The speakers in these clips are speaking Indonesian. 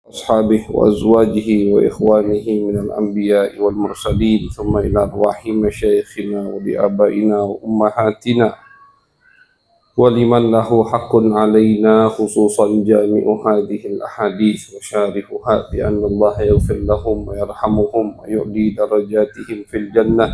أصحابه وأزواجه وإخوانه من الأنبياء والمرسلين ثم إلى أرواح مشايخنا ولآبائنا وأمهاتنا ولمن له حق علينا خصوصا جامع هذه الأحاديث وشارحها بأن الله يغفر لهم ويرحمهم ويعلي درجاتهم في الجنة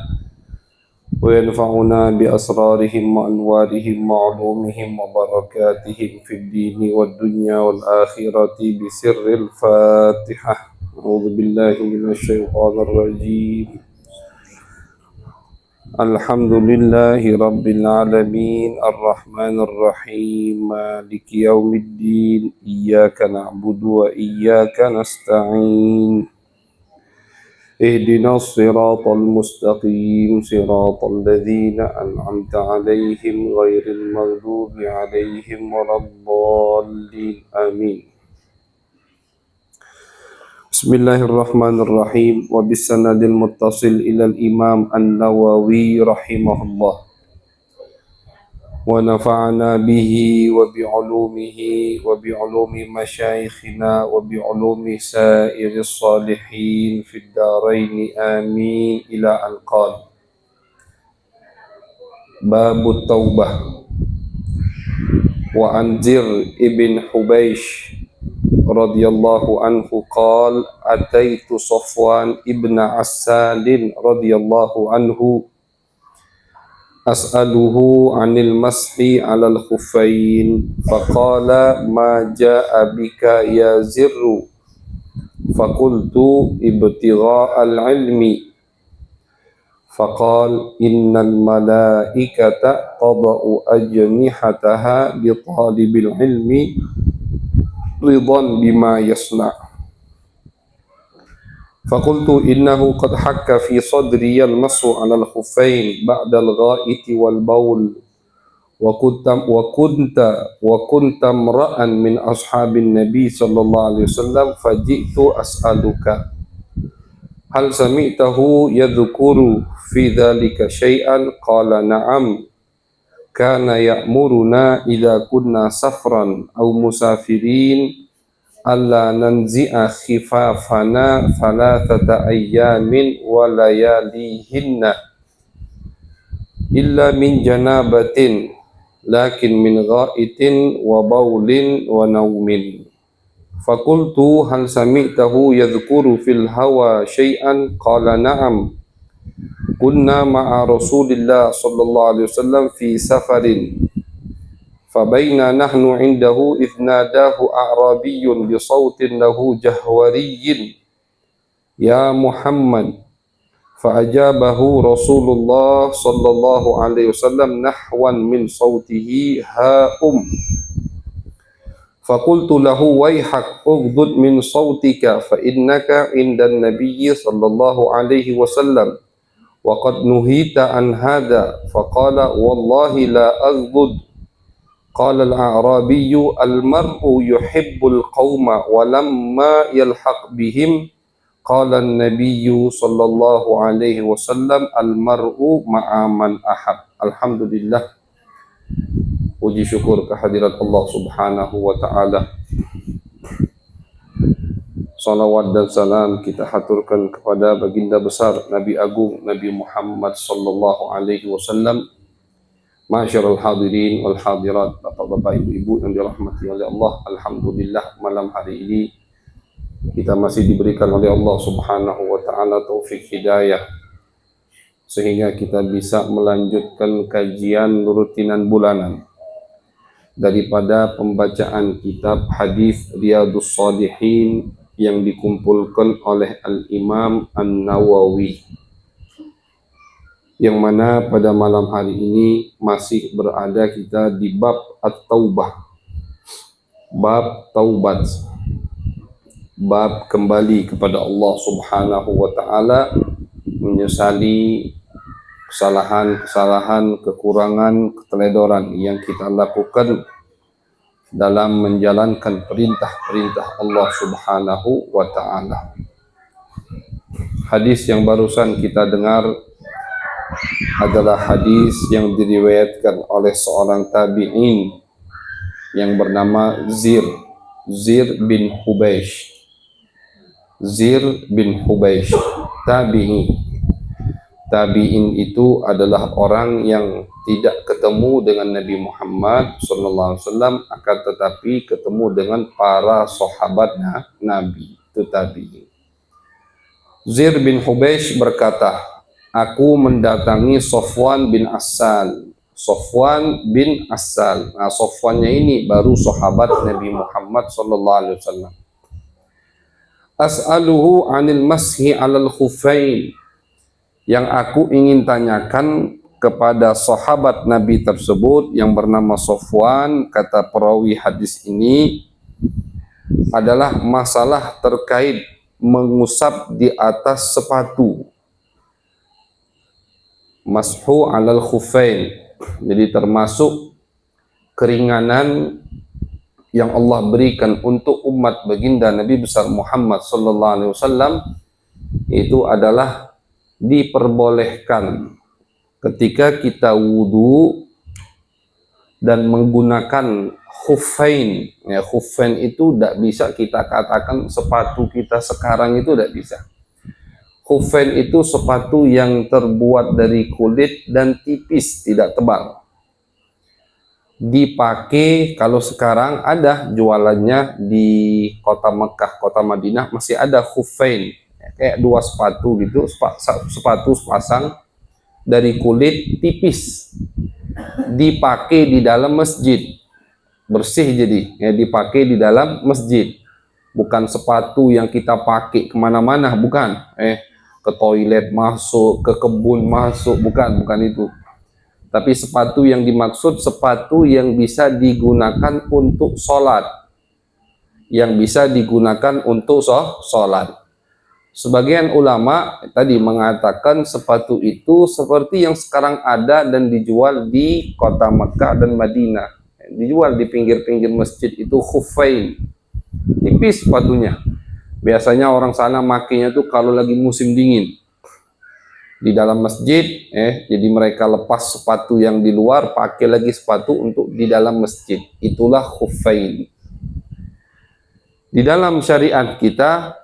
وينفعنا بأسرارهم وأنوارهم وعلومهم وبركاتهم في الدين والدنيا والآخرة بسر الفاتحة. أعوذ بالله من الشيطان الرجيم. الحمد لله رب العالمين الرحمن الرحيم مالك يوم الدين إياك نعبد وإياك نستعين اهدنا الصراط المستقيم صراط الذين أنعمت عليهم غير المغضوب عليهم ولا الضالين آمين. بسم الله الرحمن الرحيم وبالسند المتصل إلى الإمام النووي رحمه الله ونفعنا به وبعلومه وبعلوم مشايخنا وبعلوم سائر الصالحين في الدارين آمين إلى أن قال باب التوبة. وعن زر ابن حبيش رضي الله عنه قال أتيت صفوان ابن عسال رضي الله عنه أسأله عن المسح على الخفين فقال ما جاء بك يا زر فقلت ابتغاء العلم فقال إن الملائكة تضع أجنحتها لطالب العلم رضا بما يصنع فقلت إنه قد حك في صدري المسح على الخفين بعد الغائط والبول وكنت امرأ من أصحاب النبي صلى الله عليه وسلم فجئت أسألك هل سمعته يذكر في ذلك شيئا؟ قال نعم كان يأمرنا إذا كنا سفرا أو مسافرين ألا ننزع خفافنا 3 أيام ولياليهن إلا من جنابة لكن من غائط وبول ونوم. فقلت هل سمعته يذكر في الهوى شيئا؟ قال نعم كنا مع رسول الله صلى الله عليه وسلم في سفر فبينا نحن عنده إذ ناداه أعرابي بصوت له جهوري يا محمد فأجابه رسول الله صلى الله عليه وسلم نحوا من صوته ها فقلت له ويحك اغضض من صوتك فإنك عند النبي صلى الله عليه وسلم وقد نهيت عن هذا فقال والله لا أغضض. قال الأعرابي المرء يحب القوم ولما يلحق بهم قال النبي صلى الله عليه وسلم المرء مع من أحب. Alhamdulillah, puji syukur kehadirat Allah subhanahu wa ta'ala. Salawat dan salam kita haturkan kepada baginda besar Nabi Agung Nabi Muhammad sallallahu alaihi wasallam. Masyarul hadirin wal hadirat, bapak-bapak, ibu-ibu yang dirahmati oleh Allah. Alhamdulillah, malam hari ini kita masih diberikan oleh Allah subhanahu wa ta'ala taufik hidayah sehingga kita bisa melanjutkan kajian rutinan bulanan daripada pembacaan kitab hadis Riyadhus Shalihin yang dikumpulkan oleh Al-Imam An-Nawawi, yang mana pada malam hari ini masih berada kita di bab At-Taubah, bab taubat, bab kembali kepada Allah subhanahu wa ta'ala, menyesali kesalahan, kekurangan, keteledoran yang kita lakukan dalam menjalankan perintah-perintah Allah subhanahu wa ta'ala. Hadis yang barusan kita dengar adalah hadis yang diriwayatkan oleh seorang tabi'in yang bernama Zir bin Hubeish Zir bin Hubeish, tabi'i. Tabi'in itu adalah orang yang tidak ketemu dengan Nabi Muhammad SAW, akan tetapi ketemu dengan para sahabat Nabi. Itu tabi'in. Zir bin Hubeish berkata, aku mendatangi Sofwan bin Assal. Sofwan bin Assal. Nah, Sofwannya ini baru sahabat Nabi Muhammad SAW. As'aluhu anil mashi alal khufain. Yang aku ingin tanyakan kepada sahabat Nabi tersebut yang bernama Sofwan, kata perawi hadis ini, adalah masalah terkait mengusap di atas sepatu. Mashu alal khufain. Jadi termasuk keringanan yang Allah berikan untuk umat baginda Nabi besar Muhammad sallallahu alaihi wasallam, itu adalah diperbolehkan ketika kita wudu dan menggunakan khuffain. Ya, khuffain itu tidak bisa kita katakan sepatu kita sekarang, itu tidak bisa. Khuffain itu sepatu yang terbuat dari kulit dan tipis, tidak tebal. Dipakai, kalau sekarang ada jualannya di kota Mekah, kota Madinah, masih ada khuffain. Kayak dua sepatu gitu, sepatu sepasang dari kulit tipis, dipakai di dalam masjid, bersih. Jadi ya, dipakai di dalam masjid, bukan sepatu yang kita pakai kemana-mana, bukan. Ke toilet masuk, ke kebun masuk, bukan itu. Tapi sepatu yang dimaksud sepatu yang bisa digunakan untuk sholat, yang bisa digunakan untuk sholat. Sebagian ulama tadi mengatakan sepatu itu seperti yang sekarang ada dan dijual di kota Mekah dan Madinah, dijual di pinggir-pinggir masjid, itu khuffain, tipis sepatunya. Biasanya orang sana makainya tuh kalau lagi musim dingin di dalam masjid, jadi mereka lepas sepatu yang di luar, pakai lagi sepatu untuk di dalam masjid. Itulah khuffain. Di dalam syariat kita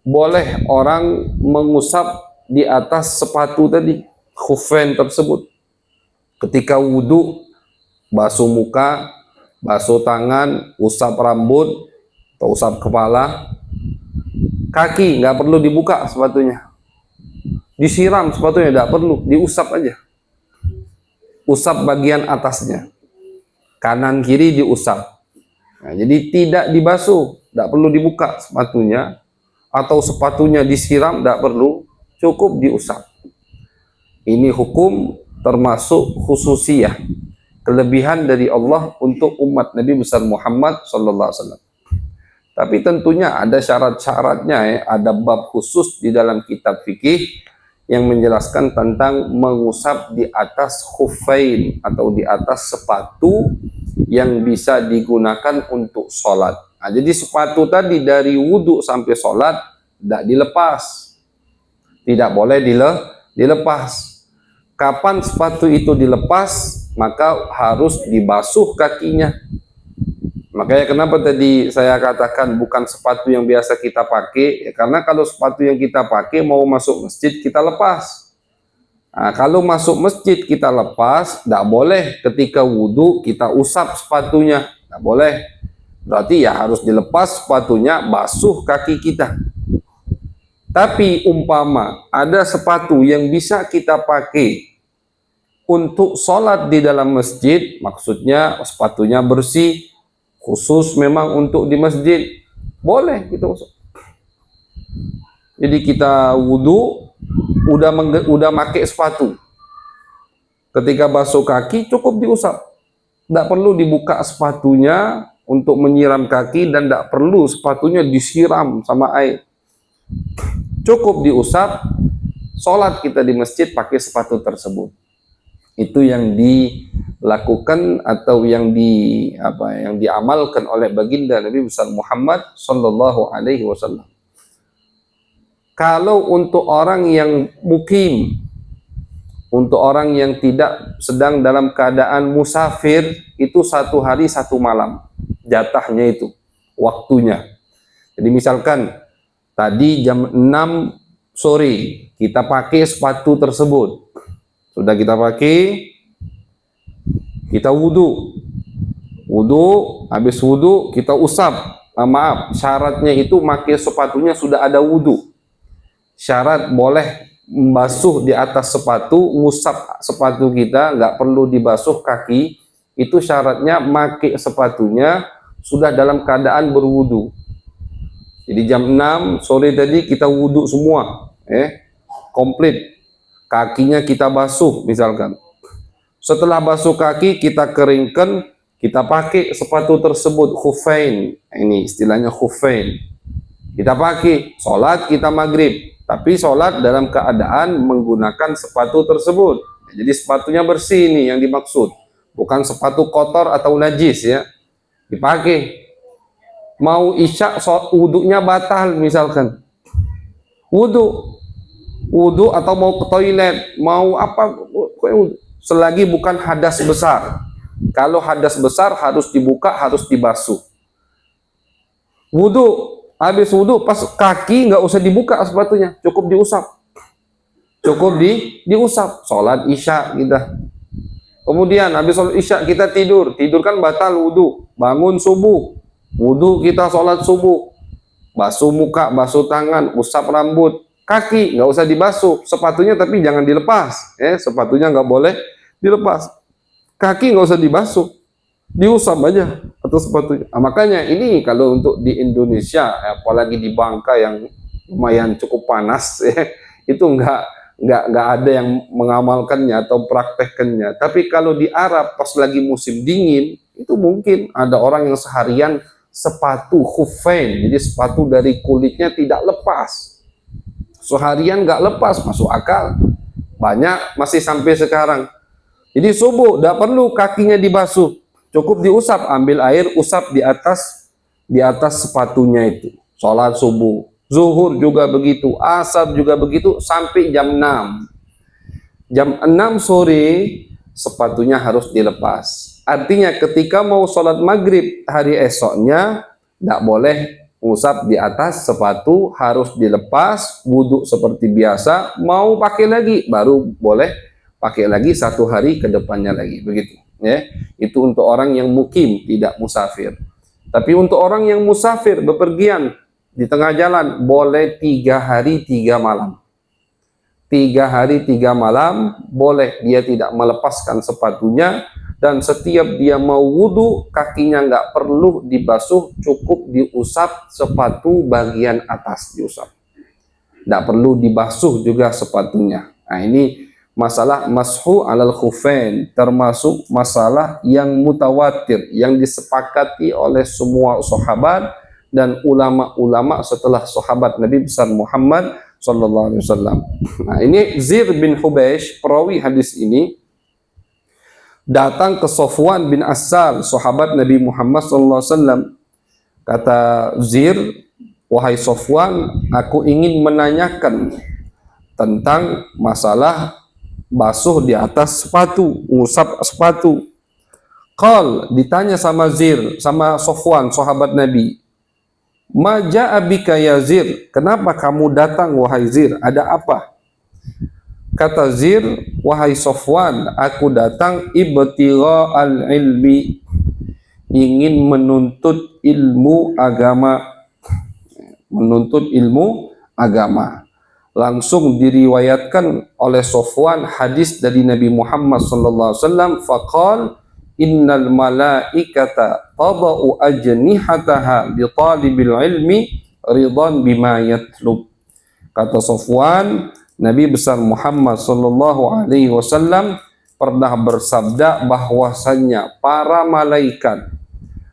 boleh orang mengusap di atas sepatu tadi, khuffain tersebut, ketika wudu, basuh muka, basuh tangan, usap rambut atau usap kepala. Kaki nggak perlu dibuka sepatunya, disiram sepatunya, tidak perlu, diusap aja. Usap bagian atasnya, kanan kiri diusap. Nah, jadi tidak dibasuh, tidak perlu dibuka sepatunya, atau sepatunya disiram, tidak perlu, cukup diusap. Ini hukum termasuk khususiyah, kelebihan dari Allah untuk umat Nabi besar Muhammad sallallahu alaihi wasallam. Tapi tentunya ada syarat-syaratnya, ada bab khusus di dalam kitab fikih yang menjelaskan tentang mengusap di atas khuffain atau di atas sepatu yang bisa digunakan untuk sholat. Nah, jadi sepatu tadi dari wudhu sampai sholat tidak dilepas, tidak boleh dilepas. Kapan sepatu itu dilepas, maka harus dibasuh kakinya. Makanya kenapa tadi saya katakan bukan sepatu yang biasa kita pakai, ya, karena kalau sepatu yang kita pakai mau masuk masjid kita lepas. Nah, kalau masuk masjid kita lepas, tidak boleh ketika wudhu kita usap sepatunya, tidak boleh. Berarti ya harus dilepas sepatunya, basuh kaki kita. Tapi umpama ada sepatu yang bisa kita pakai untuk sholat di dalam masjid, maksudnya sepatunya bersih, khusus memang untuk di masjid, boleh kita usap. Jadi kita wudhu udah pakai sepatu, ketika basuh kaki cukup diusap, tidak perlu dibuka sepatunya untuk menyiram kaki, dan tidak perlu sepatunya disiram sama air, cukup diusap. Sholat kita di masjid pakai sepatu tersebut. Itu yang dilakukan atau yang diamalkan oleh baginda Nabi besar Muhammad sallallahu alaihi wasallam. Kalau untuk orang yang mukim, untuk orang yang tidak sedang dalam keadaan musafir, itu 1 hari 1 malam jatahnya, itu waktunya. Jadi misalkan Tadi jam 6 sore kita pakai sepatu tersebut. Sudah kita pakai, kita wudhu. Habis wudhu kita usap. Maaf, syaratnya itu pakai sepatunya sudah ada wudhu. Syarat boleh membasuh di atas sepatu, ngusap sepatu kita, nggak perlu dibasuh kaki. Itu syaratnya pakai sepatunya sudah dalam keadaan berwudhu. Jadi jam 6 sore tadi kita wudhu semua, komplit. Kakinya kita basuh misalkan. Setelah basuh kaki kita keringkan, kita pakai sepatu tersebut, khufain. Ini istilahnya khufain. Kita pakai, sholat kita maghrib. Tapi sholat dalam keadaan menggunakan sepatu tersebut. Jadi sepatunya bersih ini yang dimaksud. Bukan sepatu kotor atau najis ya. Dipakai. Mau isya, wudhunya batal misalkan. Wudhu atau mau ke toilet, mau apa, selagi bukan hadas besar. Kalau hadas besar harus dibuka, harus dibasuh. Habis wudhu, pas kaki nggak usah dibuka sepatunya, cukup diusap. Diusap. Sholat isya kita. Kemudian habis sholat isya kita tidur kan batal wudhu. Bangun subuh, wudhu kita sholat subuh. Basuh muka, basuh tangan, usap rambut. Kaki nggak usah dibasuh, sepatunya tapi jangan dilepas. Sepatunya nggak boleh dilepas. Kaki nggak usah dibasuh, diusap aja atau sepatunya. Makanya ini kalau untuk di Indonesia, apalagi di Bangka yang lumayan cukup panas, itu nggak ada yang mengamalkannya atau praktekkannya. Tapi kalau di Arab pas lagi musim dingin, itu mungkin ada orang yang seharian sepatu khufain, jadi sepatu dari kulitnya tidak lepas. Seharian nggak lepas, masuk akal. Banyak masih sampai sekarang. Jadi subuh tidak perlu kakinya dibasuh, cukup diusap, ambil air usap di atas sepatunya itu. Sholat subuh, zuhur juga begitu, asar juga begitu sampai jam 6. Jam 6 sore sepatunya harus dilepas. Artinya ketika mau sholat maghrib hari esoknya tidak boleh usap di atas sepatu, harus dilepas, wudhu seperti biasa, mau pakai lagi baru boleh pakai lagi 1 hari ke depannya lagi, begitu ya. Itu untuk orang yang mukim, tidak musafir. Tapi untuk orang yang musafir bepergian di tengah jalan boleh 3 hari 3 malam. 3 hari 3 malam boleh dia tidak melepaskan sepatunya. Dan setiap dia mau wudhu, kakinya nggak perlu dibasuh, cukup diusap sepatu bagian atas diusap. Nggak perlu dibasuh juga sepatunya. Nah ini masalah mashu alal khufain, termasuk masalah yang mutawatir, yang disepakati oleh semua sahabat dan ulama-ulama setelah sahabat Nabi besar Muhammad sallallahu alaihi wasallam. Nah ini Zir bin Hubeish, perawi hadis ini, datang ke Sofwan bin Assal, sahabat Nabi Muhammad SAW. Kata Zir, wahai Sofwan, aku ingin menanyakan tentang masalah basuh di atas sepatu, ngusap sepatu. Qal, ditanya sama Zir, sama Sofwan, sahabat Nabi, ma ja'a bika ya Zir, kenapa kamu datang wahai Zir, ada apa? Kata Zir, wahai Sofwan, aku datang ibtigha al-ilmi, ingin menuntut ilmu agama. Menuntut ilmu agama. Langsung diriwayatkan oleh Sofwan hadis dari Nabi Muhammad SAW. Faqal, innal malaikata tada'u ajnihataha li talibil ilmi ridhan bima yatlub. Kata Sofwan, Nabi besar Muhammad sallallahu alaihi wasallam pernah bersabda bahwasanya para malaikat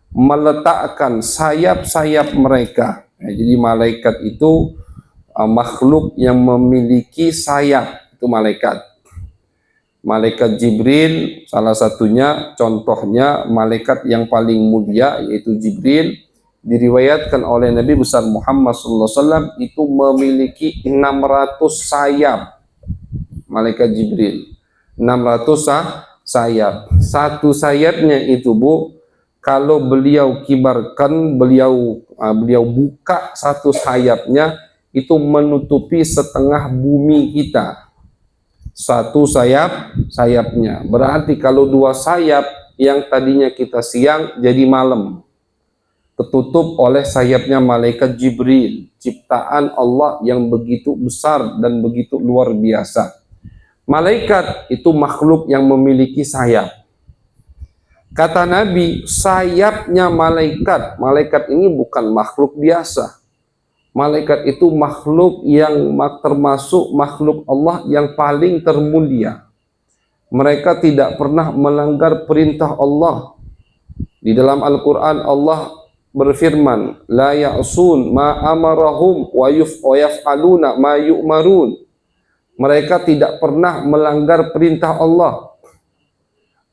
meletakkan sayap-sayap mereka. Jadi malaikat itu makhluk yang memiliki sayap, itu malaikat. Malaikat Jibril salah satunya, contohnya malaikat yang paling mulia yaitu Jibril. Diriwayatkan oleh Nabi besar Muhammad SAW itu memiliki 600 sayap. Malaikat Jibril 600 sayap. Satu sayapnya itu Bu, kalau beliau kibarkan, beliau buka satu sayapnya, itu menutupi setengah bumi kita. Satu sayapnya. Berarti kalau dua sayap yang tadinya kita siang jadi malam, ketutup oleh sayapnya malaikat Jibril, ciptaan Allah yang begitu besar dan begitu luar biasa. Malaikat itu makhluk yang memiliki sayap. Kata Nabi, sayapnya malaikat ini bukan makhluk biasa. Malaikat itu makhluk yang termasuk makhluk Allah yang paling termulia. Mereka tidak pernah melanggar perintah Allah. Di dalam Al-Quran Allah berfirman, la ya'sun ma amarahum wa yaf'aluna ma yu'marun. Mereka tidak pernah melanggar perintah Allah.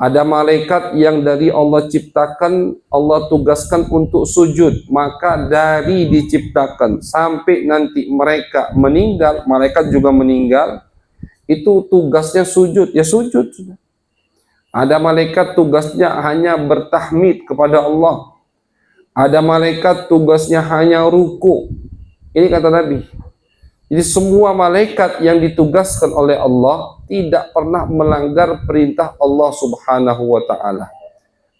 Ada malaikat yang dari Allah ciptakan, Allah tugaskan untuk sujud. Maka dari diciptakan sampai nanti mereka meninggal, malaikat juga meninggal, itu tugasnya sujud, ya sujud sudah. Ada malaikat tugasnya hanya bertahmid kepada Allah. Ada malaikat tugasnya hanya ruku. Ini kata Nabi. Jadi semua malaikat yang ditugaskan oleh Allah tidak pernah melanggar perintah Allah Subhanahu wa Ta'ala.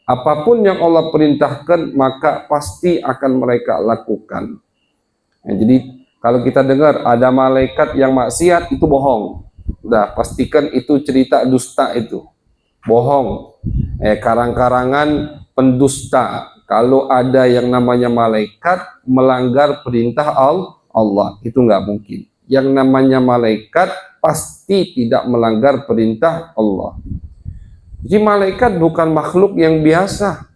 Apapun yang Allah perintahkan maka pasti akan mereka lakukan. Ya, jadi kalau kita dengar ada malaikat yang maksiat, itu bohong. Udah pastikan itu cerita dusta, itu bohong. Karang-karangan pendusta. Kalau ada yang namanya malaikat melanggar perintah Allah, itu nggak mungkin. Yang namanya malaikat pasti tidak melanggar perintah Allah. Jadi malaikat bukan makhluk yang biasa,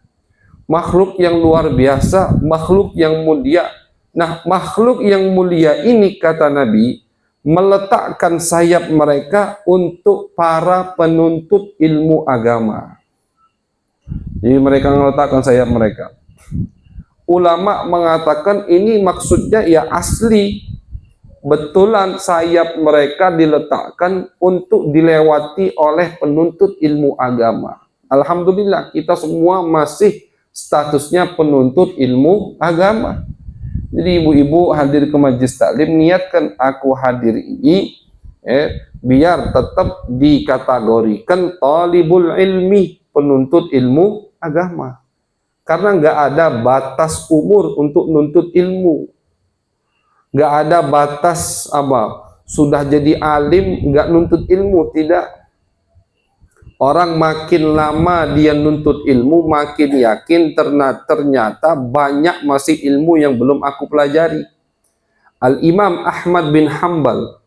makhluk yang luar biasa, makhluk yang mulia. Nah, makhluk yang mulia ini kata Nabi meletakkan sayap mereka untuk para penuntut ilmu agama. Jadi mereka meletakkan sayap mereka. Ulama mengatakan ini maksudnya ya asli, betulan sayap mereka diletakkan untuk dilewati oleh penuntut ilmu agama. Alhamdulillah kita semua masih statusnya penuntut ilmu agama. Jadi ibu-ibu hadir ke majelis taklim, niatkan aku hadir ini biar tetap dikategorikan talibul ilmi, penuntut ilmu agama. Karena nggak ada batas umur untuk nuntut ilmu. Nggak ada batas sudah jadi alim nggak nuntut ilmu, tidak. Orang makin lama dia nuntut ilmu, makin yakin ternyata banyak masih ilmu yang belum aku pelajari. Al-Imam Ahmad bin Hanbal.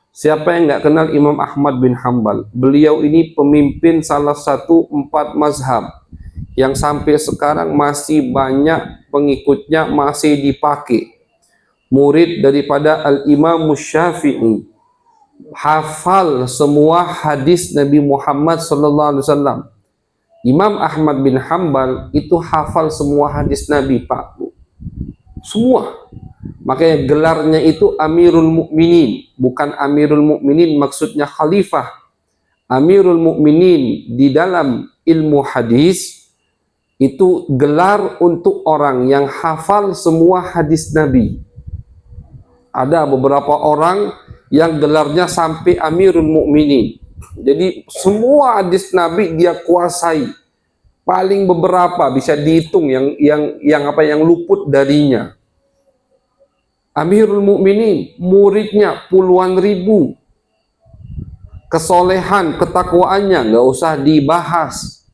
Siapa yang nggak kenal Imam Ahmad bin Hanbal? Beliau ini pemimpin salah satu 4 mazhab yang sampai sekarang masih banyak pengikutnya, masih dipakai. Murid daripada Al-Imam Syafi'i, hafal semua hadis Nabi Muhammad SAW. Imam Ahmad bin Hanbal itu hafal semua hadis Nabi, Pak Bu. Semua. Makanya gelarnya itu Amirul Mukminin, bukan Amirul Mukminin maksudnya khalifah. Amirul Mukminin di dalam ilmu hadis itu gelar untuk orang yang hafal semua hadis Nabi. Ada beberapa orang yang gelarnya sampai Amirul Mukminin. Jadi semua hadis Nabi dia kuasai. Paling beberapa bisa dihitung yang luput darinya. Amirul Mukminin, muridnya puluhan ribu. Kesolehan, ketakwaannya nggak usah dibahas.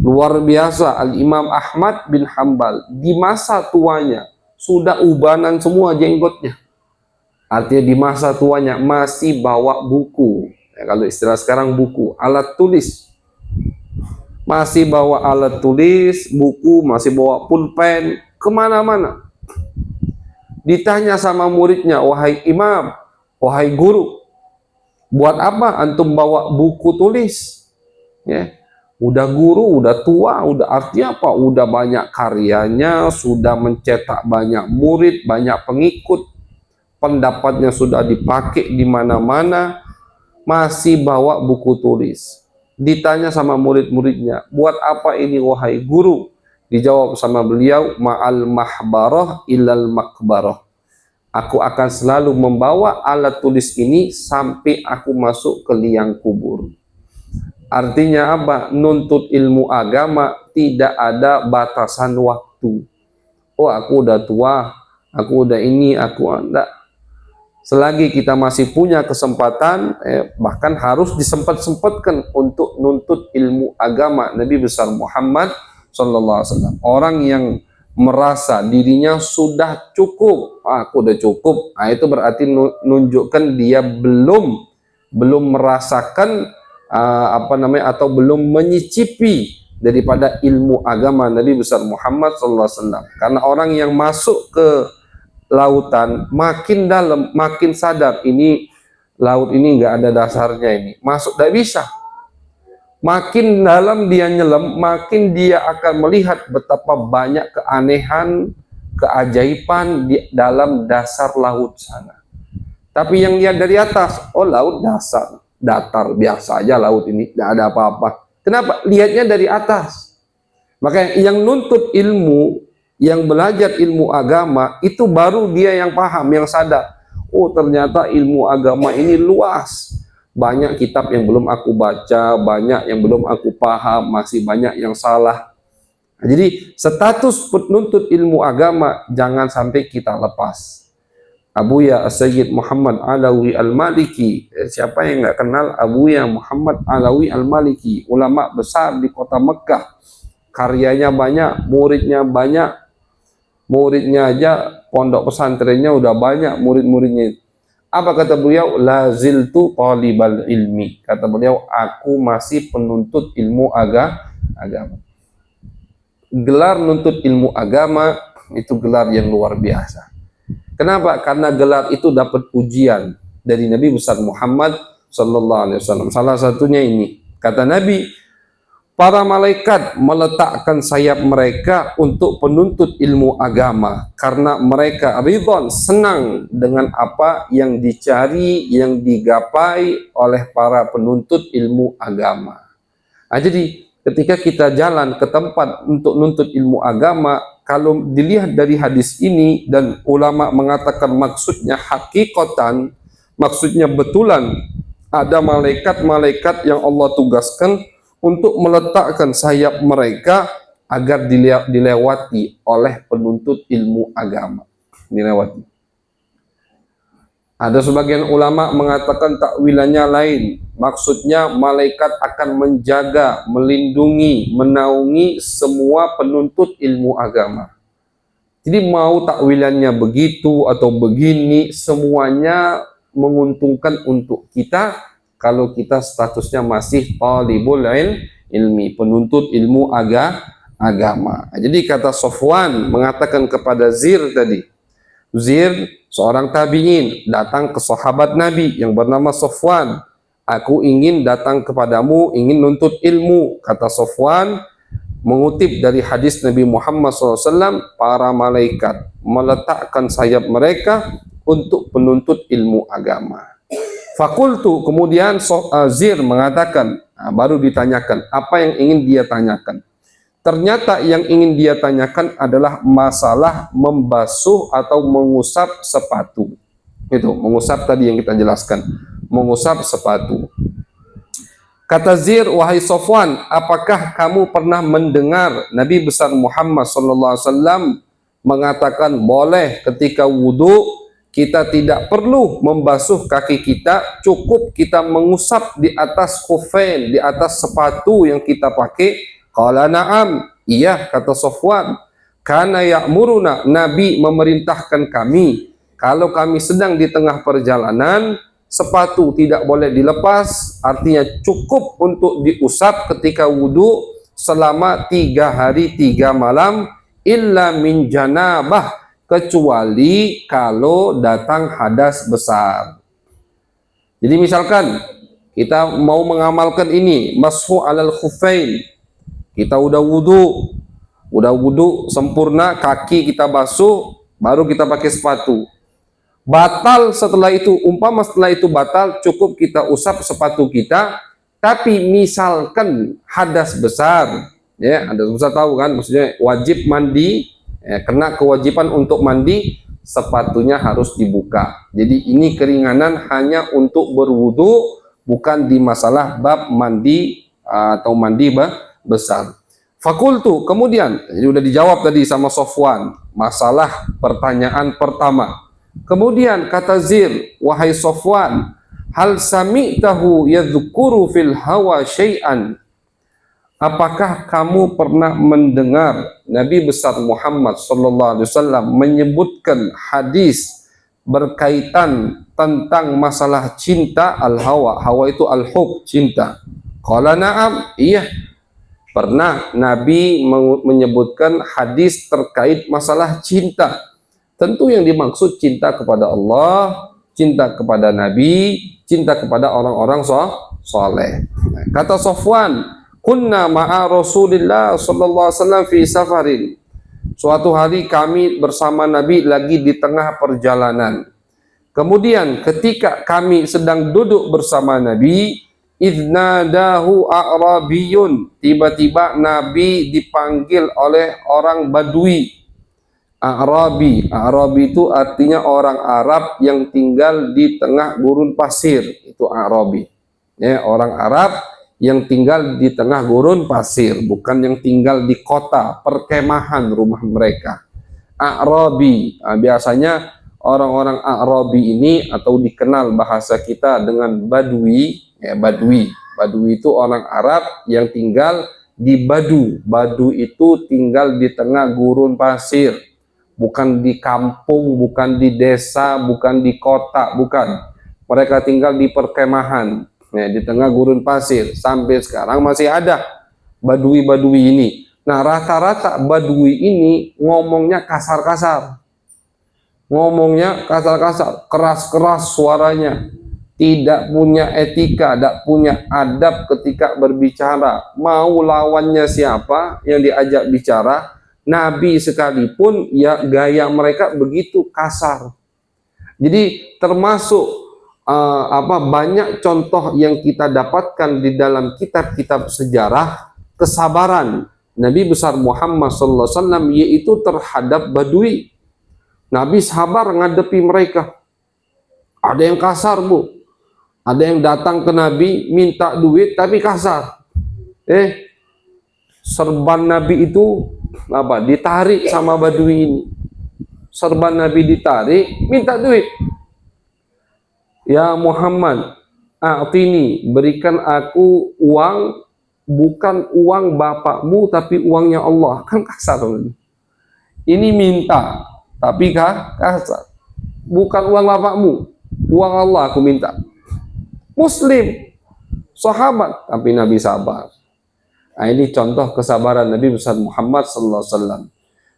Luar biasa. Al-Imam Ahmad bin Hanbal di masa tuanya sudah ubanan semua jenggotnya. Artinya di masa tuanya masih bawa buku. Kalau istilah sekarang buku, alat tulis. Masih bawa alat tulis, buku, masih bawa pulpen, kemana-mana. Ditanya sama muridnya, wahai imam, wahai guru, buat apa antum bawa buku tulis? Ya. Udah guru, udah tua, udah artinya apa? Udah banyak karyanya, sudah mencetak banyak murid, banyak pengikut, pendapatnya sudah dipakai di mana-mana, masih bawa buku tulis. Ditanya sama murid-muridnya, buat apa ini wahai guru? Dijawab sama beliau, ma'al mahbarah ilal makbarah. Aku akan selalu membawa alat tulis ini sampai aku masuk ke liang kubur. Artinya apa? Nuntut ilmu agama tidak ada batasan waktu. Oh, aku udah tua, aku udah ini, aku enggak. Selagi kita masih punya kesempatan, bahkan harus disempatkan untuk nuntut ilmu agama Nabi besar Muhammad sallallahu alaihi wasallam. Orang yang merasa dirinya sudah cukup, aku udah cukup, itu berarti nunjukkan dia belum merasakan atau belum menyicipi daripada ilmu agama Nabi besar Muhammad sallallahu alaihi wasallam. Karena orang yang masuk ke lautan makin dalam, makin sadar ini laut ini nggak ada dasarnya, ini masuk tidak bisa. Makin dalam dia nyelam, makin dia akan melihat betapa banyak keanehan, keajaiban di dalam dasar laut sana. Tapi yang lihat dari atas, oh laut datar biasa aja laut ini, tidak ada apa-apa. Kenapa? Lihatnya dari atas. Makanya yang nuntut ilmu, yang belajar ilmu agama, itu baru dia yang paham, yang sadar. Oh ternyata ilmu agama ini luas. Banyak kitab yang belum aku baca, banyak yang belum aku paham, masih banyak yang salah. Jadi status penuntut ilmu agama jangan sampai kita lepas. Abuya Sayyid Muhammad Alawi Al-Maliki. Siapa yang nggak kenal Abuya Muhammad Alawi Al-Maliki? Ulama besar di kota Mekah. Karyanya banyak, muridnya banyak. Muridnya aja, pondok pesantrennya udah banyak murid-muridnya. Apa kata beliau? Laziltu talibal ilmi. Kata beliau, aku masih penuntut ilmu agama. Gelar nuntut ilmu agama itu gelar yang luar biasa. Kenapa? Karena gelar itu dapat pujian dari Nabi besar Muhammad sallallahu alaihi wasallam. Salah satunya ini, kata Nabi, para malaikat meletakkan sayap mereka untuk penuntut ilmu agama karena mereka ridhon, senang dengan apa yang dicari, yang digapai oleh para penuntut ilmu agama. Nah, jadi ketika kita jalan ke tempat untuk nuntut ilmu agama, kalau dilihat dari hadis ini dan ulama mengatakan maksudnya hakikatan, maksudnya betulan, ada malaikat-malaikat yang Allah tugaskan untuk meletakkan sayap mereka agar dilewati oleh penuntut ilmu agama. Dilewati. Ada sebagian ulama mengatakan takwilannya lain. Maksudnya malaikat akan menjaga, melindungi, menaungi semua penuntut ilmu agama. Jadi mau takwilannya begitu atau begini, semuanya menguntungkan untuk kita kalau kita statusnya masih talibul ilmi, penuntut ilmu agama. Jadi kata Sofwan mengatakan kepada Zir tadi, Zir seorang tabi'in datang ke sahabat Nabi yang bernama Sofwan, aku ingin datang kepadamu, ingin nuntut ilmu. Kata Sofwan mengutip dari hadis Nabi Muhammad SAW, para malaikat meletakkan sayap mereka untuk penuntut ilmu agama. Fakultu, kemudian Zir mengatakan, baru ditanyakan apa yang ingin dia tanyakan. Ternyata yang ingin dia tanyakan adalah masalah membasuh atau mengusap sepatu. Itu, mengusap tadi yang kita jelaskan, mengusap sepatu. Kata Zir, wahai Sofwan, apakah kamu pernah mendengar Nabi besar Muhammad SAW mengatakan boleh ketika wudhu kita tidak perlu membasuh kaki kita, cukup kita mengusap di atas khufain, di atas sepatu yang kita pakai? Qala na'am, iya, kata Sofwan. Kana ya'muruna, Nabi memerintahkan kami, kalau kami sedang di tengah perjalanan, sepatu tidak boleh dilepas, artinya cukup untuk diusap ketika wudhu selama 3 hari 3 malam, illa min janabah, kecuali kalau datang hadas besar. Jadi misalkan kita mau mengamalkan ini, mashu alal khufain, kita udah wudhu sempurna, kaki kita basuh, baru kita pakai sepatu. Batal setelah itu, umpama setelah itu batal, cukup kita usap sepatu kita. Tapi misalkan hadas besar, ya hadas besar tahu kan, maksudnya wajib mandi, kena kewajiban untuk mandi, sepatunya harus dibuka. Jadi ini keringanan hanya untuk berwudu, bukan di masalah bab mandi atau mandi besar. Fakultu, kemudian ini udah dijawab tadi sama Sofwan, masalah pertanyaan pertama. Kemudian kata Zir, wahai Sofwan, hal sami'tahu yadhkuru fil hawa syai'an? Apakah kamu pernah mendengar Nabi besar Muhammad sallallahu alaihi wasallam menyebutkan hadis berkaitan tentang masalah cinta al-hawa? Hawa itu al-hub, cinta. Qala na'am, iya. Pernah Nabi menyebutkan hadis terkait masalah cinta. Tentu yang dimaksud cinta kepada Allah, cinta kepada Nabi, cinta kepada orang-orang soleh. Kata Sofwan, kunna ma'a Rasulillah sallallahu alaihi wasallam fi safarin. Suatu hari kami bersama Nabi lagi di tengah perjalanan. Kemudian ketika kami sedang duduk bersama Nabi, idnadahu a'rabiyun, tiba-tiba Nabi dipanggil oleh orang Badui. A'rabi itu artinya orang Arab yang tinggal di tengah gurun pasir, itu A'rabi. Ya, orang Arab yang tinggal di tengah gurun pasir, bukan yang tinggal di kota, perkemahan rumah mereka. A'rabi, biasanya orang-orang A'rabi ini atau dikenal bahasa kita dengan Badui. Ya, Badui itu orang Arab yang tinggal di Badu. Badu itu tinggal di tengah gurun pasir, bukan di kampung, bukan di desa, bukan di kota, bukan. Mereka tinggal di perkemahan, ya, di tengah gurun pasir. Sampai sekarang masih ada Badui ini. Nah, rata-rata Badui ini ngomongnya kasar-kasar, keras-keras suaranya. Tidak punya etika, tidak punya adab ketika berbicara. Mau lawannya siapa yang diajak bicara, Nabi sekalipun, ya gaya mereka begitu kasar. Jadi termasuk banyak contoh yang kita dapatkan di dalam kitab-kitab sejarah kesabaran Nabi besar Muhammad SAW, yaitu terhadap Badui. Nabi sabar ngadepi mereka. Ada yang kasar, Bu. Ada yang datang ke Nabi minta duit tapi kasar. Serban Nabi itu ditarik sama Badui ini. Serban Nabi ditarik, minta duit. Ya Muhammad, a'tini, berikan aku uang, bukan uang bapakmu tapi uangnya Allah. Kan kasar. Ini minta tapi kasar. Bukan uang bapakmu, uang Allah aku minta. Muslim, sahabat, tapi Nabi sabar. Nah, ini contoh kesabaran Nabi besar Muhammad sallallahu alaihi wasallam.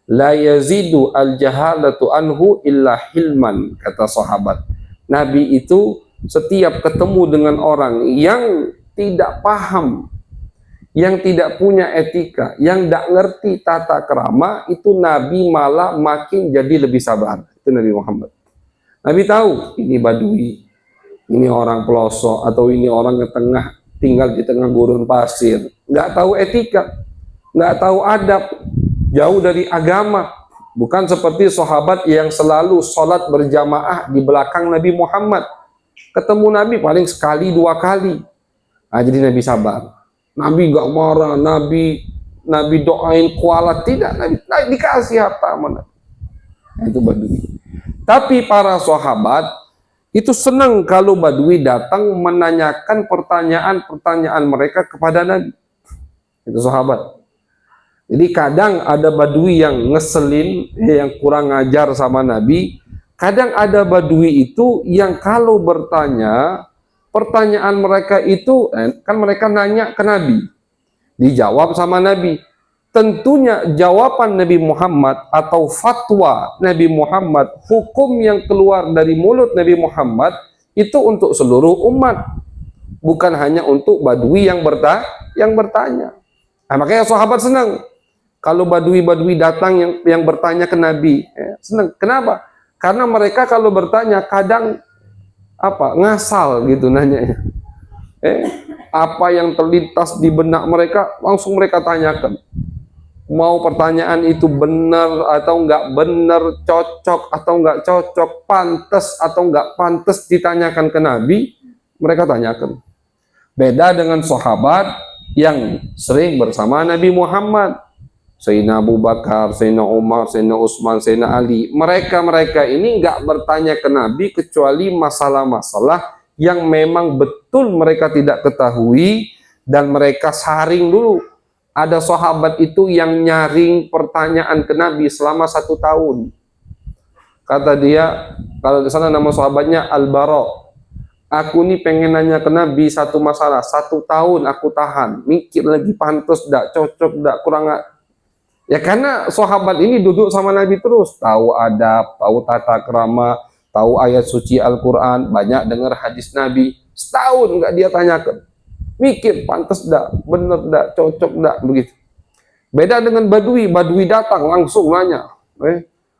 La yazidu al-jahalatu anhu illa hilman, kata sahabat. Nabi itu setiap ketemu dengan orang yang tidak paham, yang tidak punya etika, yang tidak ngerti tata krama, itu Nabi malah makin jadi lebih sabar. Itu Nabi Muhammad. Nabi tahu ini Badui, ini orang pelosok, atau ini orang yang tinggal di tengah gurun pasir, nggak tahu etika, nggak tahu adab, jauh dari agama. Bukan seperti sahabat yang selalu sholat berjamaah di belakang Nabi Muhammad. Ketemu Nabi paling sekali dua kali. Nah, jadi Nabi sabar. Nabi nggak marah, Nabi doain kualat, tidak. Nabi dikasih harta mana. Nah, itu Badui. Tapi para sahabat itu senang kalau Badui datang menanyakan pertanyaan-pertanyaan mereka kepada Nabi. Itu sahabat. Jadi kadang ada Badui yang ngeselin, yang kurang ngajar sama Nabi. Kadang ada Badui itu yang kalau bertanya, pertanyaan mereka itu, kan mereka nanya ke Nabi, dijawab sama Nabi. Tentunya jawaban Nabi Muhammad atau fatwa Nabi Muhammad, hukum yang keluar dari mulut Nabi Muhammad itu untuk seluruh umat, bukan hanya untuk Badui yang bertanya. Nah, makanya sahabat senang kalau Badui datang yang bertanya ke Nabi. Senang. Kenapa? Karena mereka kalau bertanya kadang ngasal gitu nanya. Apa yang terlintas di benak mereka langsung mereka tanyakan. Mau pertanyaan itu benar atau enggak benar, cocok atau enggak cocok, pantas atau enggak pantas ditanyakan ke Nabi, mereka tanyakan. Beda dengan sahabat yang sering bersama Nabi Muhammad, Sayyidina Abu Bakar, Sayyidina Umar, Sayyidina Utsman, Sayyidina Ali. Mereka ini enggak bertanya ke Nabi kecuali masalah-masalah yang memang betul mereka tidak ketahui dan mereka saring dulu. Ada sahabat itu yang nyaring pertanyaan ke Nabi selama 1 tahun. Kata dia, kalau di sana nama sahabatnya Al-Bara. Aku nih pengen nanya ke Nabi satu masalah, 1 tahun aku tahan. Mikir lagi pantas dak, cocok dak, kurang gak. Ya karena sahabat ini duduk sama Nabi terus. Tahu adab, tahu tata krama, tahu ayat suci Al-Quran, banyak dengar hadis Nabi. Setahun nggak dia tanyakan. Mikir pantas dak, bener dak, cocok dak, begitu. Beda dengan Badui. Badui datang langsung nanya,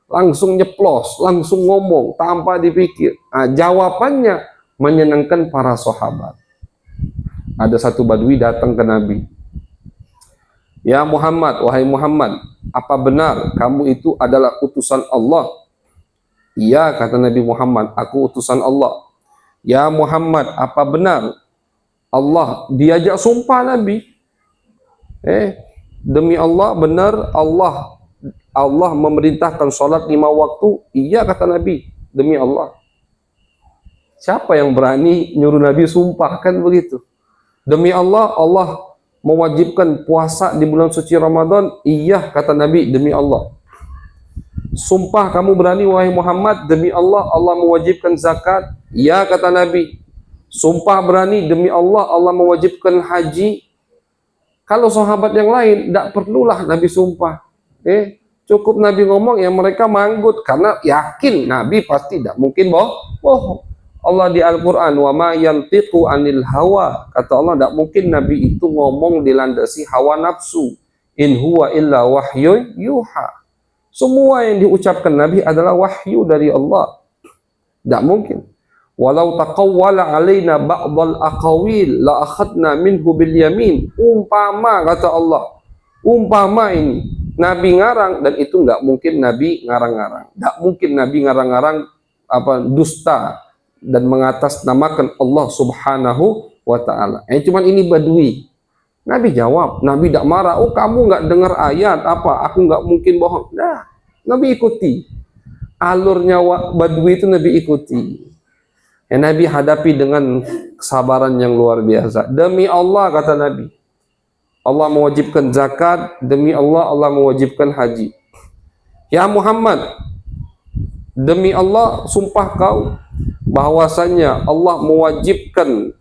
langsung nyeplos, langsung ngomong tanpa dipikir. Nah, jawabannya menyenangkan para sahabat. Ada satu Badui datang ke Nabi. Ya Muhammad, wahai Muhammad, apa benar kamu itu adalah utusan Allah? Iya, kata Nabi Muhammad, aku utusan Allah. Ya Muhammad, apa benar Allah diajak sumpah Nabi? Demi Allah, benar Allah memerintahkan sholat 5 waktu. Iya, kata Nabi, demi Allah. Siapa yang berani nyuruh Nabi sumpah, kan begitu? Demi Allah, Allah mewajibkan puasa di bulan suci Ramadan. Iya, kata Nabi, demi Allah. Sumpah kamu berani wahai Muhammad, demi Allah, Allah mewajibkan zakat. Iya, kata Nabi. Sumpah berani demi Allah, Allah mewajibkan haji. Kalau sahabat yang lain, tidak perlulah Nabi sumpah. Cukup Nabi ngomong, ya mereka manggut. Karena yakin Nabi pasti tidak mungkin bohong. Allah di Al-Quran, wa ma yantiqu anil hawa. Kata Allah, tidak mungkin Nabi itu ngomong dilandasi hawa nafsu. In huwa illa wahyu yuha. Semua yang diucapkan Nabi adalah wahyu dari Allah. Tidak mungkin. Walau taqawwala alaina ba'dal aqawil la akhadna minhu bil yamin. Umpama, kata Allah, umpama ini Nabi ngarang, dan itu nggak mungkin Nabi ngarang-ngarang. Nggak mungkin Nabi ngarang-ngarang dusta dan mengatasnamakan Allah Subhanahu wa ta'ala. Cuman ini Badui. Nabi jawab, Nabi tidak marah. Oh, kamu nggak dengar ayat apa? Aku nggak mungkin bohong. Nah, Nabi ikuti alurnya Badui itu, Nabi ikuti. Nabi hadapi dengan kesabaran yang luar biasa. Demi Allah, kata Nabi, Allah mewajibkan zakat. Demi Allah, Allah mewajibkan haji. Ya Muhammad, demi Allah, sumpah kau bahwasanya Allah mewajibkan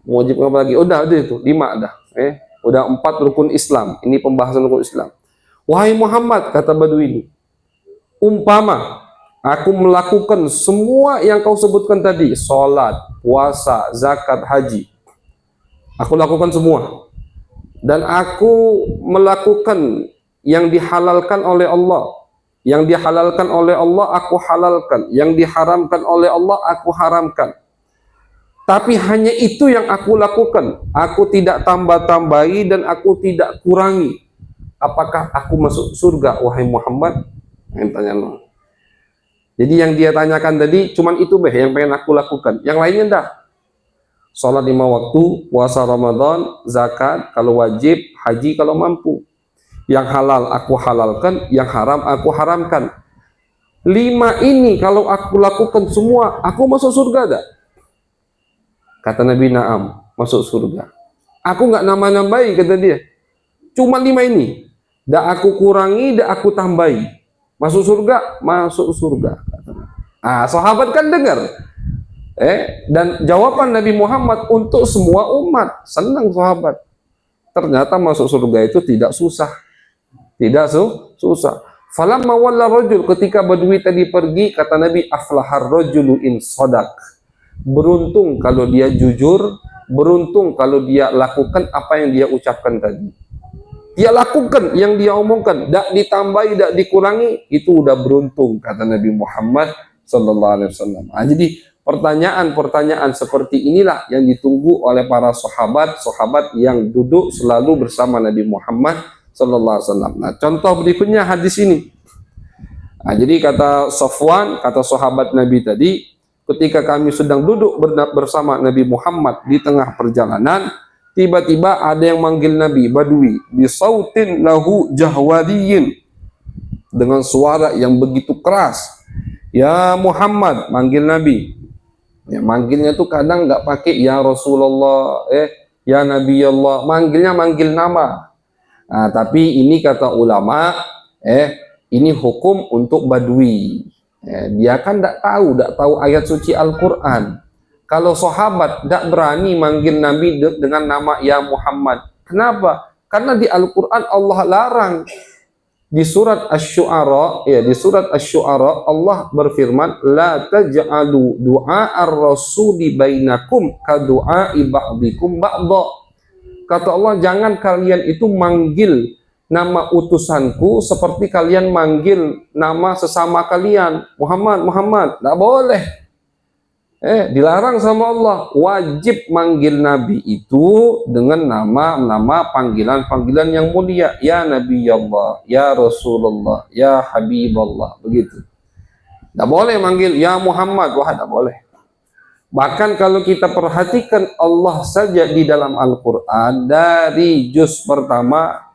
apa lagi? Udah itu 5 dah. Udah 4 rukun Islam. Ini pembahasan rukun Islam. Wahai Muhammad, kata Badui ini, umpama aku melakukan semua yang kau sebutkan tadi, sholat, puasa, zakat, haji, aku lakukan semua, dan aku melakukan yang dihalalkan oleh Allah. Yang dihalalkan oleh Allah aku halalkan, yang diharamkan oleh Allah aku haramkan. Tapi hanya itu yang aku lakukan. Aku tidak tambah-tambahi dan aku tidak kurangi. Apakah aku masuk surga, wahai Muhammad? Yang tanya Allah. Jadi yang dia tanyakan tadi cuman itu yang pengen aku lakukan. Yang lainnya enggak. Sholat 5 waktu, puasa Ramadan, zakat kalau wajib, haji kalau mampu. Yang halal aku halalkan, yang haram aku haramkan. 5 ini kalau aku lakukan semua, aku masuk surga enggak? Kata Nabi, na'am, masuk surga. Aku nggak nambah-nambahi, kata dia. Cuma 5 ini. Dak aku kurangi, dak aku tambahi. Masuk surga, masuk surga. Sahabat kan dengar. Dan jawaban Nabi Muhammad untuk semua umat. Senang sahabat. Ternyata masuk surga itu tidak susah. Tidak susah. Falamma walla rajul, ketika Badui tadi pergi, kata Nabi, aflahar rajulu in sodak. Beruntung kalau dia jujur, beruntung kalau dia lakukan apa yang dia ucapkan tadi. Dia lakukan yang dia omongkan, tidak ditambahi, tidak dikurangi, itu udah beruntung, kata Nabi Muhammad sallallahu alaihi wasallam. Jadi pertanyaan-pertanyaan seperti inilah yang ditunggu oleh para sahabat yang duduk selalu bersama Nabi Muhammad sallallahu alaihi wasallam. Nah, contoh berikutnya hadis ini. Nah, jadi kata Safwan, kata sahabat Nabi tadi, ketika kami sedang duduk bersama Nabi Muhammad di tengah perjalanan, tiba-tiba ada yang manggil Nabi, Badui, bisautin lahu jahwadiyin, dengan suara yang begitu keras. Ya Muhammad, manggil Nabi. Ya, manggilnya tuh kadang nggak pakai ya Rasulullah, ya Nabi Allah, manggilnya manggil nama. Nah, tapi ini kata ulama, ini hukum untuk badui. Dia kan tidak tahu ayat suci Al-Quran. Kalau sahabat tidak berani manggil Nabi dengan nama ya Muhammad. Kenapa? Karena di Al-Quran Allah larang. Di surat Asy-Syu'ara, di surat Asy-Syu'ara Allah berfirman, la taj'alu du'a'ar rasuli bainakum ka du'a'i ba'dikum ba'dha. Kata Allah, jangan kalian itu manggil nama utusanku seperti kalian manggil nama sesama kalian. Muhammad, Muhammad, tidak boleh. Dilarang sama Allah. Wajib manggil Nabi itu dengan nama-nama panggilan-panggilan yang mulia. Ya Nabi Allah, ya Rasulullah, ya Habiballah, begitu. Tidak boleh manggil ya Muhammad, wah tidak boleh. Bahkan kalau kita perhatikan Allah saja di dalam Al-Quran, dari juz pertama,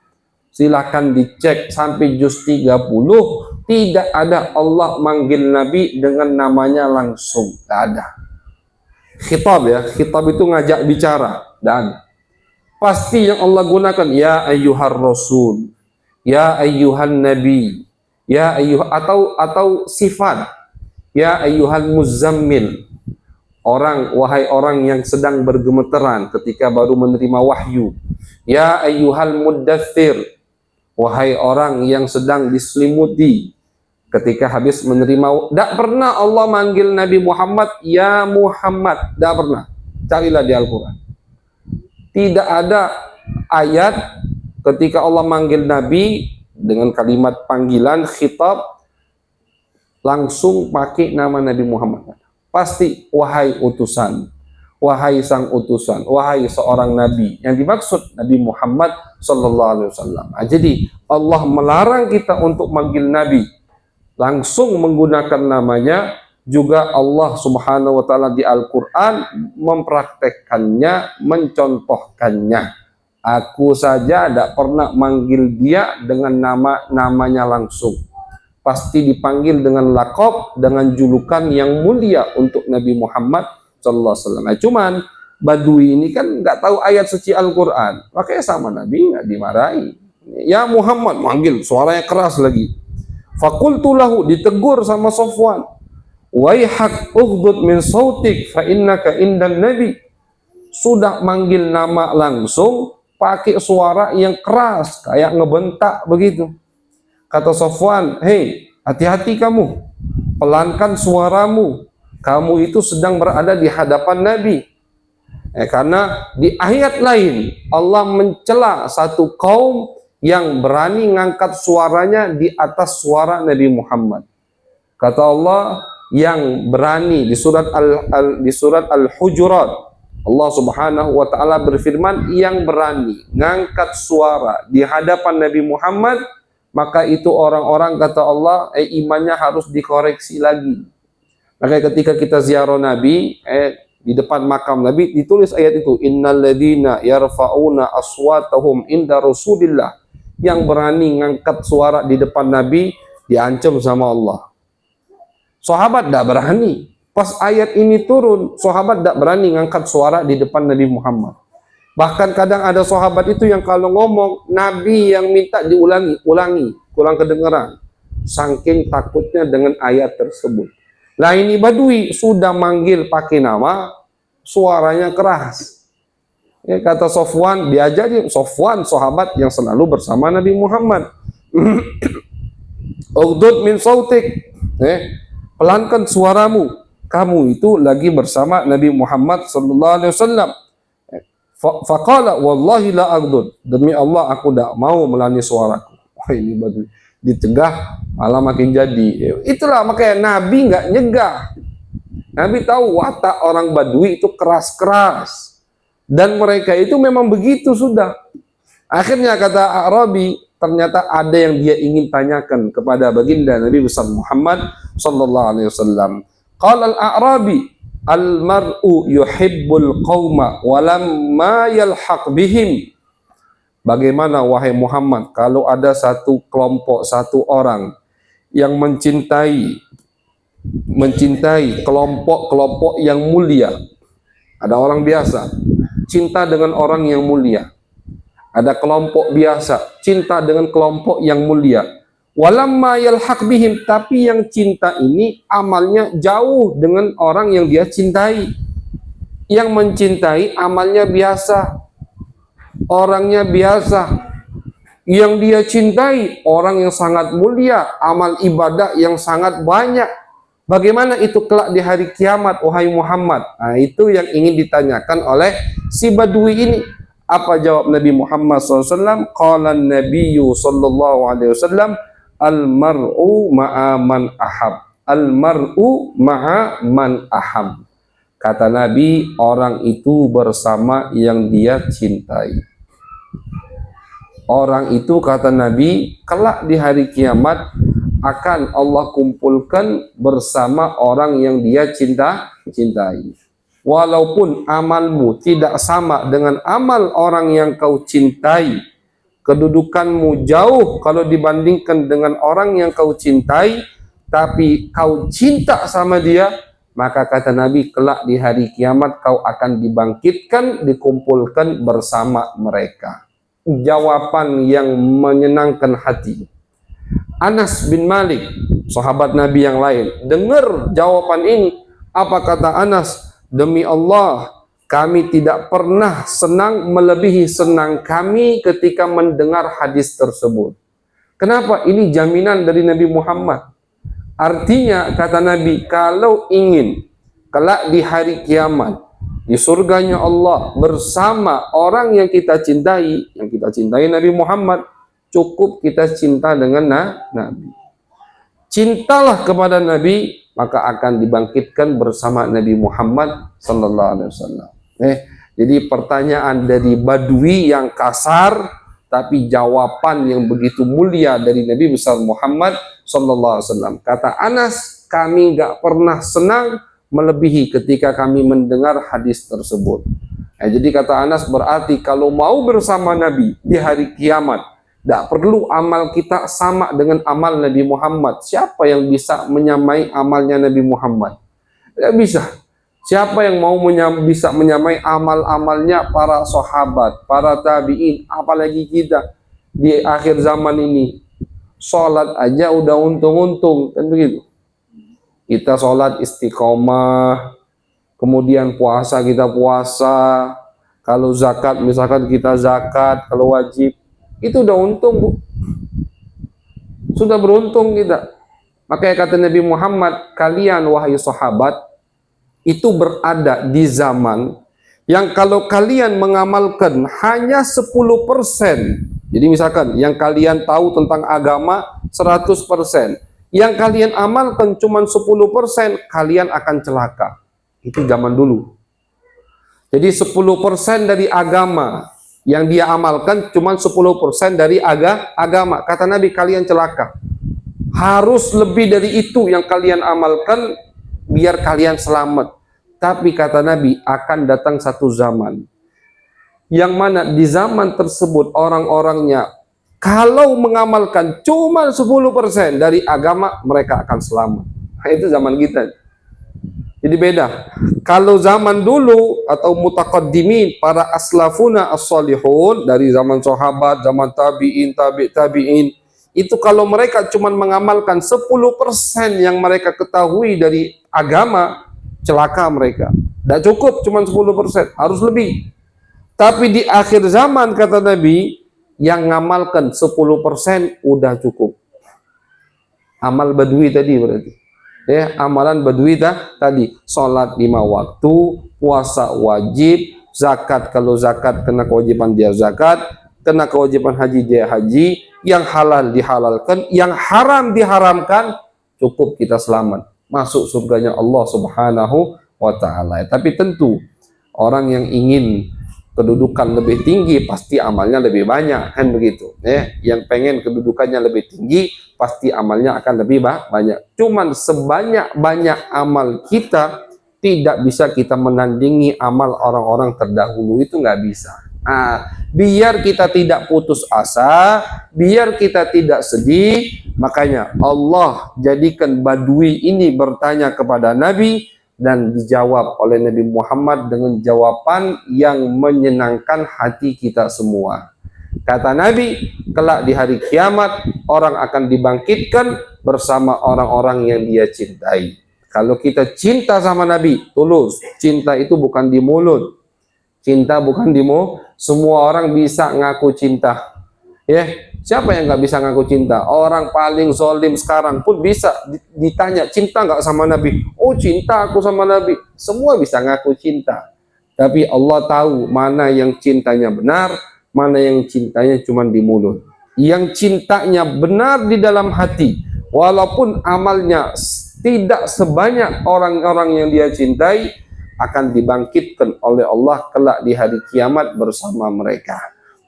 silakan dicek sampai juz 30, tidak ada Allah manggil Nabi dengan namanya langsung, tidak ada. Khitab khitab itu ngajak bicara, dan pasti yang Allah gunakan ya ayyuhar rasul, ya ayyuhan nabi, ya ayyuh, atau sifat ya ayyuhal muzammil, wahai orang yang sedang bergemeteran ketika baru menerima wahyu. Ya ayyuhal muddathir, wahai orang yang sedang diselimuti ketika habis menerima. Tidak pernah Allah manggil Nabi Muhammad ya Muhammad, tidak pernah. Carilah di Al-Quran. Tidak ada ayat ketika Allah manggil Nabi dengan kalimat panggilan khitab langsung pakai nama Nabi Muhammad. Pasti wahai utusan, wahai sang utusan, wahai seorang nabi. Yang dimaksud Nabi Muhammad sallallahu alaihi wasallam. Jadi Allah melarang kita untuk manggil Nabi langsung menggunakan namanya. Juga Allah Subhanahu wa taala di Al-Qur'an mempraktekkannya, mencontohkannya. Aku saja tidak pernah manggil dia dengan namanya langsung. Pasti dipanggil dengan laqab, dengan julukan yang mulia untuk Nabi Muhammad sallallahu alaihi wasallam. Cuman Badui ini kan nggak tahu ayat suci Al-Quran, makanya sama Nabi nggak dimarahi. Ya Muhammad, manggil, suaranya keras lagi. Fakultu lahu, ditegur sama Safwan. Waihak ughdud min sautik fa innaka indan nabi. Sudah manggil nama langsung, pakai suara yang keras, kayak ngebentak begitu. Kata Safwan, hei, hati-hati kamu, pelankan suaramu. Kamu itu sedang berada di hadapan Nabi. Karena di ayat lain Allah mencela satu kaum yang berani ngangkat suaranya di atas suara Nabi Muhammad. Kata Allah, yang berani di surat Al-Hujurat, Allah Subhanahu wa taala berfirman, yang berani ngangkat suara di hadapan Nabi Muhammad, maka itu orang-orang, kata Allah, imannya harus dikoreksi lagi. Maka ketika kita ziarah Nabi, di depan makam Nabi ditulis ayat itu, innalladzina yarfa'una aswatahum inda Rasulillah, yang berani ngangkat suara di depan Nabi diancam sama Allah. Sahabat tidak berani. Pas ayat ini turun, sahabat tidak berani ngangkat suara di depan Nabi Muhammad. Bahkan kadang ada sahabat itu yang kalau ngomong, Nabi yang minta diulangi, kurang kedengeran. Saking takutnya dengan ayat tersebut. Nah ini Badui sudah manggil pakai nama, suaranya keras. Kata Safwan, diajari Safwan, sahabat yang selalu bersama Nabi Muhammad. Ughdud min sautik, pelankan suaramu. Kamu itu lagi bersama Nabi Muhammad sallallahu alaihi wasallam. Faqala wallahi la aghdud, demi Allah aku tidak mau melani suaraku. Wah ini Badui dicegah malah makin jadi. Itulah makanya Nabi nggak nyegah. Nabi tahu watak orang Badui itu keras-keras, dan mereka itu memang begitu sudah. Akhirnya kata Arabi, ternyata ada yang dia ingin tanyakan kepada baginda Nabi besar Muhammad sallallahu alaihi wasallam. Qala al-a'rabi al-mar'u yuhibbul qauma walamma yalhaq bihim. Bagaimana wahai Muhammad kalau ada satu kelompok, satu orang yang mencintai kelompok-kelompok yang mulia. Ada orang biasa cinta dengan orang yang mulia. Ada kelompok biasa cinta dengan kelompok yang mulia. Walamma yalhaq bihim, tapi yang cinta ini amalnya jauh dengan orang yang dia cintai. Yang mencintai amalnya biasa, orangnya biasa. Yang dia cintai orang yang sangat mulia, amal ibadah yang sangat banyak. Bagaimana itu kelak di hari kiamat, wahai Muhammad? Nah, itu yang ingin ditanyakan oleh si Badui ini. Apa jawab Nabi Muhammad SAW? Qala Nabiyyu sallallahu alaihi wasallam, al-mar'u ma'a man ahab. Al-mar'u ma'a man ahab. Kata Nabi, orang itu bersama yang dia cintai. Orang itu, kata Nabi, kelak di hari kiamat akan Allah kumpulkan bersama orang yang dia cintai. Walaupun amalmu tidak sama dengan amal orang yang kau cintai, kedudukanmu jauh kalau dibandingkan dengan orang yang kau cintai, tapi kau cinta sama dia, maka kata Nabi, kelak di hari kiamat kau akan dibangkitkan, dikumpulkan bersama mereka. Jawaban yang menyenangkan hati. Anas bin Malik, sahabat Nabi yang lain, dengar jawaban ini. Apa kata Anas? Demi Allah, kami tidak pernah senang melebihi senang kami ketika mendengar hadis tersebut. Kenapa? Ini jaminan dari Nabi Muhammad. Artinya, kata Nabi, kalau ingin kelak di hari kiamat, di surganya Allah bersama orang yang kita cintai Nabi Muhammad, cukup kita cinta dengan Nabi. Cintalah kepada Nabi, maka akan dibangkitkan bersama Nabi Muhammad sallallahu alaihi wasallam. Jadi pertanyaan dari Badui yang kasar, tapi jawaban yang begitu mulia dari Nabi besar Muhammad sallallahu alaihi wasallam. Kata Anas, kami enggak pernah senang melebihi ketika kami mendengar hadis tersebut. Jadi kata Anas, berarti kalau mau bersama Nabi di hari kiamat, tidak perlu amal kita sama dengan amal Nabi Muhammad. Siapa yang bisa menyamai amalnya Nabi Muhammad? Tidak bisa. Siapa yang mau bisa menyamai amal-amalnya para sahabat, para tabi'in, apalagi kita di akhir zaman ini. Sholat aja udah untung-untung, kan begitu. Kita sholat istiqomah, kemudian puasa kita puasa, kalau zakat misalkan kita zakat, kalau wajib, itu udah untung, Bu. Sudah beruntung kita. Makanya kata Nabi Muhammad, kalian wahai sahabat, itu berada di zaman yang kalau kalian mengamalkan hanya 10%. Jadi misalkan yang kalian tahu tentang agama 100%, yang kalian amalkan cuma 10%, kalian akan celaka. Itu zaman dulu. Jadi 10% dari agama yang dia amalkan cuma 10% dari agama. Kata Nabi, kalian celaka. Harus lebih dari itu yang kalian amalkan biar kalian selamat. Tapi kata Nabi, akan datang satu zaman yang mana di zaman tersebut orang-orangnya kalau mengamalkan cuma 10% dari agama, mereka akan selamat. Nah, itu zaman kita. Jadi beda. Kalau zaman dulu atau mutaqaddimin, para aslafuna as-salihun dari zaman sahabat, zaman tabi'in, tabi'in, itu kalau mereka cuma mengamalkan 10% yang mereka ketahui dari agama, celaka mereka. Tidak cukup cuma 10%, harus lebih. Tapi di akhir zaman kata Nabi, yang ngamalkan 10% udah cukup. Amal Badui tadi berarti. Ya, amalan Badui tadi, sholat 5 waktu, puasa wajib, zakat kalau zakat kena kewajiban dia zakat, kena kewajiban haji dia haji, yang halal dihalalkan, yang haram diharamkan, cukup kita selamat, masuk surganya Allah Subhanahu wa ta'ala. Tapi tentu orang yang ingin kedudukan lebih tinggi pasti amalnya lebih banyak, kan begitu ya. Yang pengen kedudukannya lebih tinggi pasti amalnya akan lebih banyak. Cuman sebanyak-banyak amal kita tidak bisa kita menandingi amal orang-orang terdahulu, itu nggak bisa. Biar kita tidak putus asa, biar kita tidak sedih, makanya Allah jadikan Badui ini bertanya kepada Nabi, dan dijawab oleh Nabi Muhammad dengan jawaban yang menyenangkan hati kita semua. Kata Nabi, kelak di hari kiamat orang akan dibangkitkan bersama orang-orang yang dia cintai. Kalau kita cinta sama Nabi, tulus. Cinta itu bukan di mulut. Cinta bukan di mulut. Semua orang bisa ngaku cinta. Ya, siapa yang nggak bisa ngaku cinta? Orang paling zolim sekarang pun bisa ditanya, cinta nggak sama Nabi? Oh, cinta aku sama Nabi. Semua bisa ngaku cinta. Tapi Allah tahu mana yang cintanya benar, mana yang cintanya cuma di mulut. Yang cintanya benar di dalam hati, walaupun amalnya tidak sebanyak orang-orang yang dia cintai, akan dibangkitkan oleh Allah kelak di hari kiamat bersama mereka.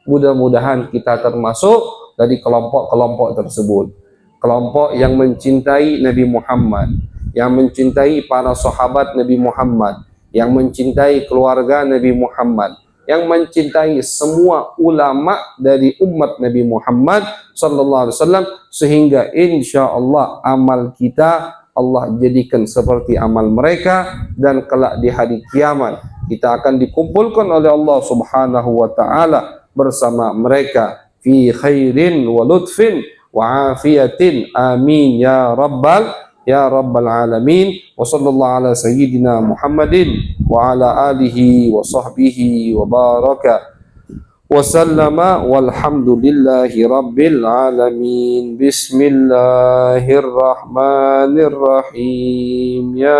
Mudah-mudahan kita termasuk dari kelompok-kelompok tersebut. Kelompok yang mencintai Nabi Muhammad, yang mencintai para sahabat Nabi Muhammad, yang mencintai keluarga Nabi Muhammad, yang mencintai semua ulama dari umat Nabi Muhammad sallallahu alaihi wasallam, sehingga insya Allah amal kita Allah jadikan seperti amal mereka, dan kelak di hari kiamat kita akan dikumpulkan oleh Allah Subhanahu wa taala bersama mereka fi khairin wa lutfin wa afiyatin, amin ya rabbal alamin. Wa sallallahu ala sayyidina Muhammadin wa ala alihi wa sahbihi wa baraka wa sallama, walhamdulillahi rabbil alamin. Bismillahirrahmanirrahim. Ya